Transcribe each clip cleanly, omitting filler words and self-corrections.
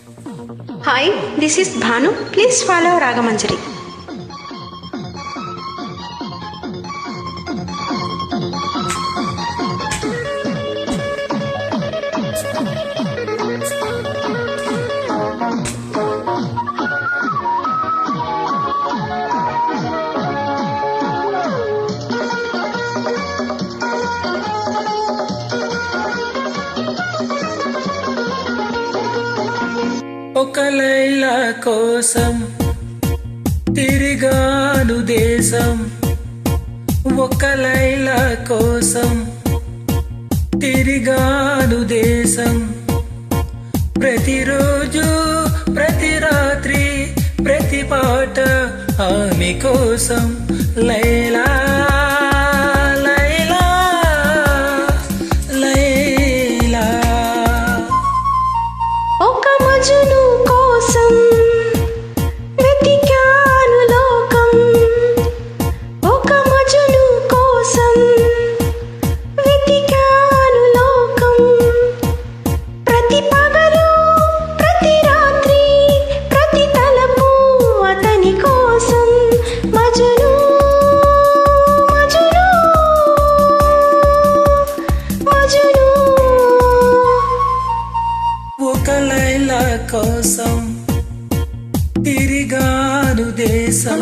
Hi, this is Bhanu. Please follow Ragamanjari. ఒక లైలా కోసం తిరిగాను దేశం, ఒక లైలా కోసం తిరిగాను దేశం. ప్రతిరోజు ప్రతి రాత్రి ప్రతి పాట ఆమె కోసం. లైలా మజును కోసం వెతికాను లోకం, ఒక మజును కోసం వెతికాను లోకం. ప్రతి పగలు ప్రతి రాత్రి ప్రతి తలపు అతని కోసం. మజును మజును మజును ఒక లైలా కోసం తిరిగాను దేశం.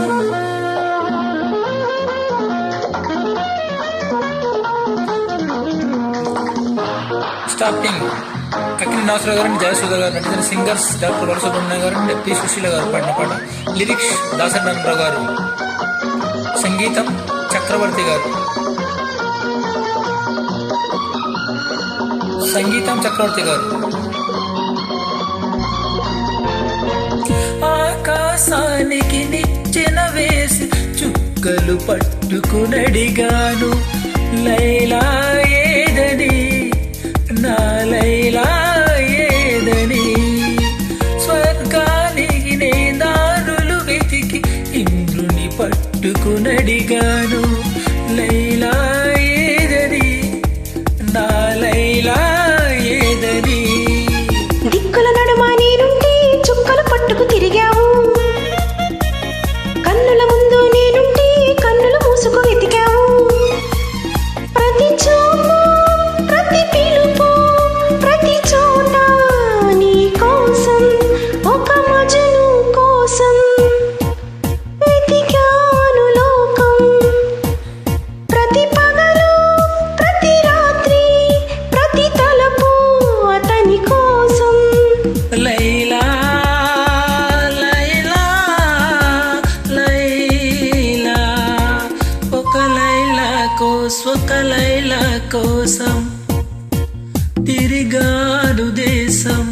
స్టార్టింగ్ అఖిల్ నాసరావు గారు, జయసుధ గారు నటించిన సింగర్స్ డాక్టర్ వరసుబ్రహ్మణ్య గారు, పి సుశీల గారు పాడిన పాట. లిరిక్స్ దాసరి నారాయణరావు గారు, సంగీతం చక్రవర్తి గారు. ఆకాశానికి నిచ్చెన వేసి చుక్కలు పట్టుకునడిగాను, లైలా ఏదని, నా లైలా ఏదని. స్వర్గానికి నే దారులు వెతికి ఇంద్రుని పట్టుకునడిగాను, లైలా ఏదని, నా లైలా ఏదని. దిక్కుల నడుమ నేనుంటే చుక్కలు పట్టుకు తిరిగావు, కన్నుల ముందు నేనుంటే కన్నులు మూసుకు వెతికావు. ప్రతి చూపు ప్రతి పిలుపు ప్రతి చోట నీ కోసం, ఒక మజను కోసం వెతికాను లోకం. ప్రతి పగలు ప్రతి రాత్రి ప్రతి తలపు అతని కోసం. లైలా లైలా లైలా, ఒక లైలా కోసం తిరిగాను దేశం.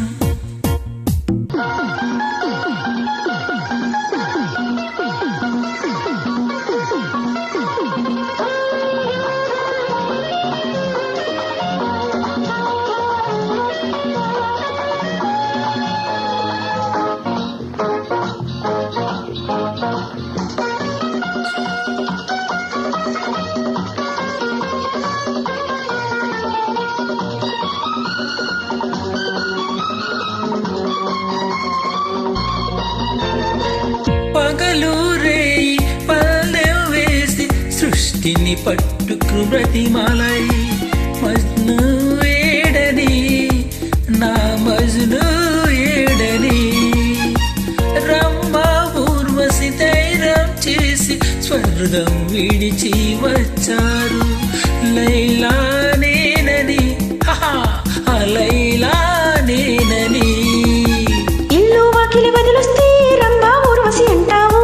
పగలు రేయి పల్లెం వేసి సృష్టిని పట్టుకు బ్రతిమాలై. మజ్ను ఏడని, నా మజ్ను ఏడని. రంభా ఊర్వశి ధైర్యం చేసి స్వర్గం విడిచి వచ్చారు, లైలా నేనని, ఆ లైలా నేనని. ఇల్లు వాకిలి వదిలొస్తే రంభా ఊర్వశి అంటావు,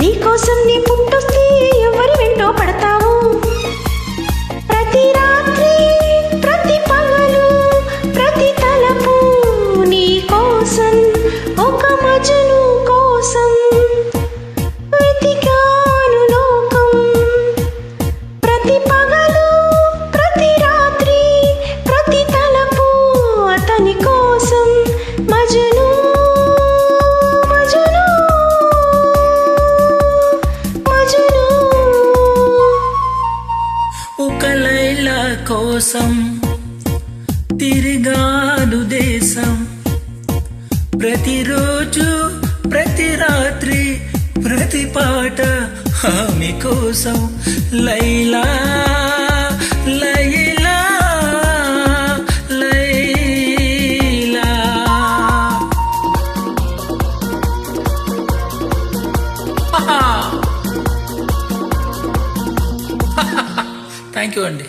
నీకోసం నీ పుట్టొస్తే ఎవరి వెంటో పడతావు. ప్రతి రాత్రి ప్రతి పగలు ప్రతి తలపు నీ కోసం, ఒక మజను కోసం వెతికాను లోకం. ప్రతి పగలు ప్రతి రాత్రి ప్రతి తలపు అతని కోసం. మజను మజను మజను, ఒక లైలా కోసం తిరిగాను దేశం. ప్రతిరోజు ప్రతి రాత్రి ప్రతి పాట ఆమె కోసం లైలా లైలా లైలా. థ్యాంక్ యూ అండి.